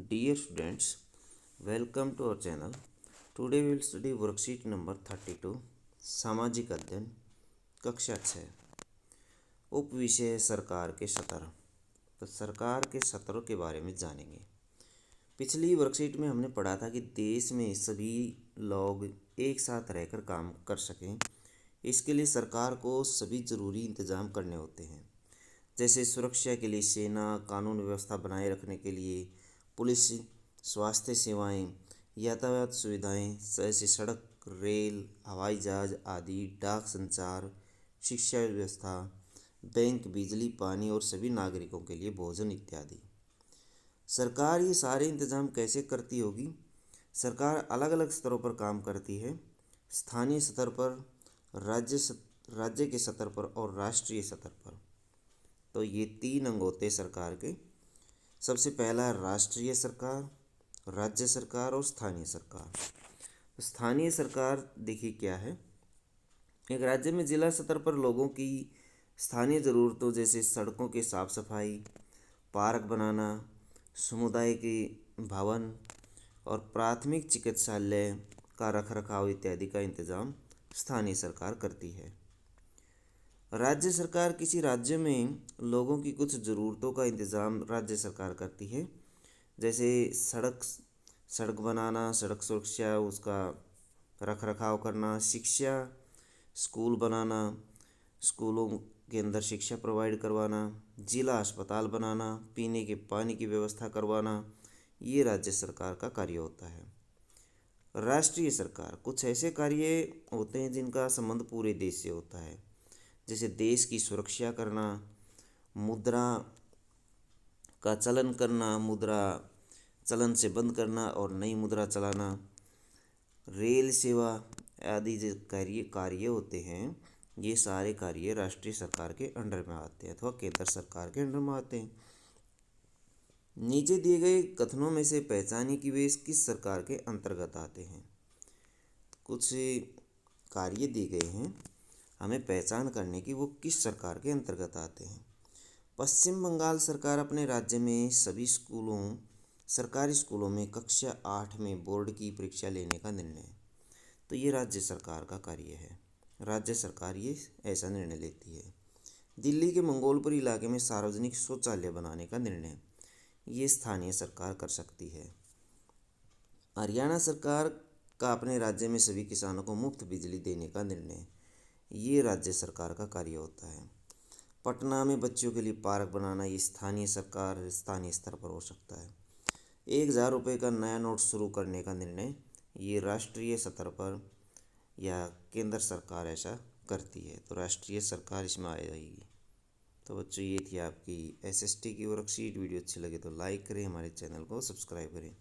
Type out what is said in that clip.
Dear students, welcome to our channel. Today we will study worksheet number 32 सामाजिक अध्ययन कक्षा 6। उप विषय है सरकार के सत्र। तो सरकार के सत्रों के बारे में जानेंगे। पिछली वर्कशीट में हमने पढ़ा था कि देश में सभी लोग एक साथ रहकर काम कर सकें, इसके लिए सरकार को सभी ज़रूरी इंतज़ाम करने होते हैं, जैसे सुरक्षा के लिए सेना, कानून व्यवस्था बनाए रखने के लिए पुलिस, स्वास्थ्य सेवाएं, यातायात सुविधाएं जैसे सड़क, रेल, हवाई जहाज आदि, डाक संचार, शिक्षा व्यवस्था, बैंक, बिजली, पानी और सभी नागरिकों के लिए भोजन इत्यादि। सरकार ये सारे इंतजाम कैसे करती होगी? सरकार अलग अलग स्तरों पर काम करती है। स्थानीय स्तर पर, राज्य के स्तर पर और राष्ट्रीय स्तर पर। तो ये 3 अंग होते हैं सरकार के। सबसे पहला है राष्ट्रीय सरकार, राज्य सरकार और स्थानीय सरकार। स्थानीय सरकार देखिए क्या है। एक राज्य में जिला स्तर पर लोगों की स्थानीय ज़रूरतों जैसे सड़कों की साफ सफाई, पार्क बनाना, समुदाय के भवन और प्राथमिक चिकित्सालय का रखरखाव इत्यादि का इंतज़ाम स्थानीय सरकार करती है। राज्य सरकार किसी राज्य में लोगों की कुछ ज़रूरतों का इंतज़ाम राज्य सरकार करती है, जैसे सड़क बनाना, सड़क सुरक्षा, उसका रखरखाव करना, शिक्षा, स्कूल बनाना, स्कूलों के अंदर शिक्षा प्रोवाइड करवाना, जिला अस्पताल बनाना, पीने के पानी की व्यवस्था करवाना, ये राज्य सरकार का कार्य होता है। राष्ट्रीय सरकार कुछ ऐसे कार्य होते हैं जिनका संबंध पूरे देश से होता है, जैसे देश की सुरक्षा करना, मुद्रा का चलन करना, मुद्रा चलन से बंद करना और नई मुद्रा चलाना, रेल सेवा आदि जो कार्य होते हैं, ये सारे कार्य राष्ट्रीय सरकार के अंडर में आते हैं अथवा केंद्र सरकार के अंडर में आते हैं। नीचे दिए गए कथनों में से पहचानिए कि वे किस सरकार के अंतर्गत आते हैं। कुछ कार्य दिए गए हैं, हमें पहचान करने की वो किस सरकार के अंतर्गत आते हैं। पश्चिम बंगाल सरकार अपने राज्य में सभी सरकारी स्कूलों में कक्षा 8 में बोर्ड की परीक्षा लेने का निर्णय। तो ये राज्य सरकार का कार्य है। राज्य सरकार ये ऐसा निर्णय लेती है। दिल्ली के मंगोलपुर इलाके में सार्वजनिक शौचालय बनाने का निर्णय, ये स्थानीय सरकार कर सकती है। हरियाणा सरकार का अपने राज्य में सभी किसानों को मुफ्त बिजली देने का निर्णय, ये राज्य सरकार का कार्य होता है। पटना में बच्चों के लिए पार्क बनाना, ये स्थानीय स्तर पर हो सकता है। 1,000 रुपये का नया नोट शुरू करने का निर्णय, ये राष्ट्रीय स्तर पर या केंद्र सरकार ऐसा करती है, तो राष्ट्रीय सरकार इसमें आ जाएगी। तो बच्चों, ये थी आपकी एसएसटी की वर्कशीट। वीडियो अच्छी लगे तो लाइक करें, हमारे चैनल को सब्सक्राइब करें।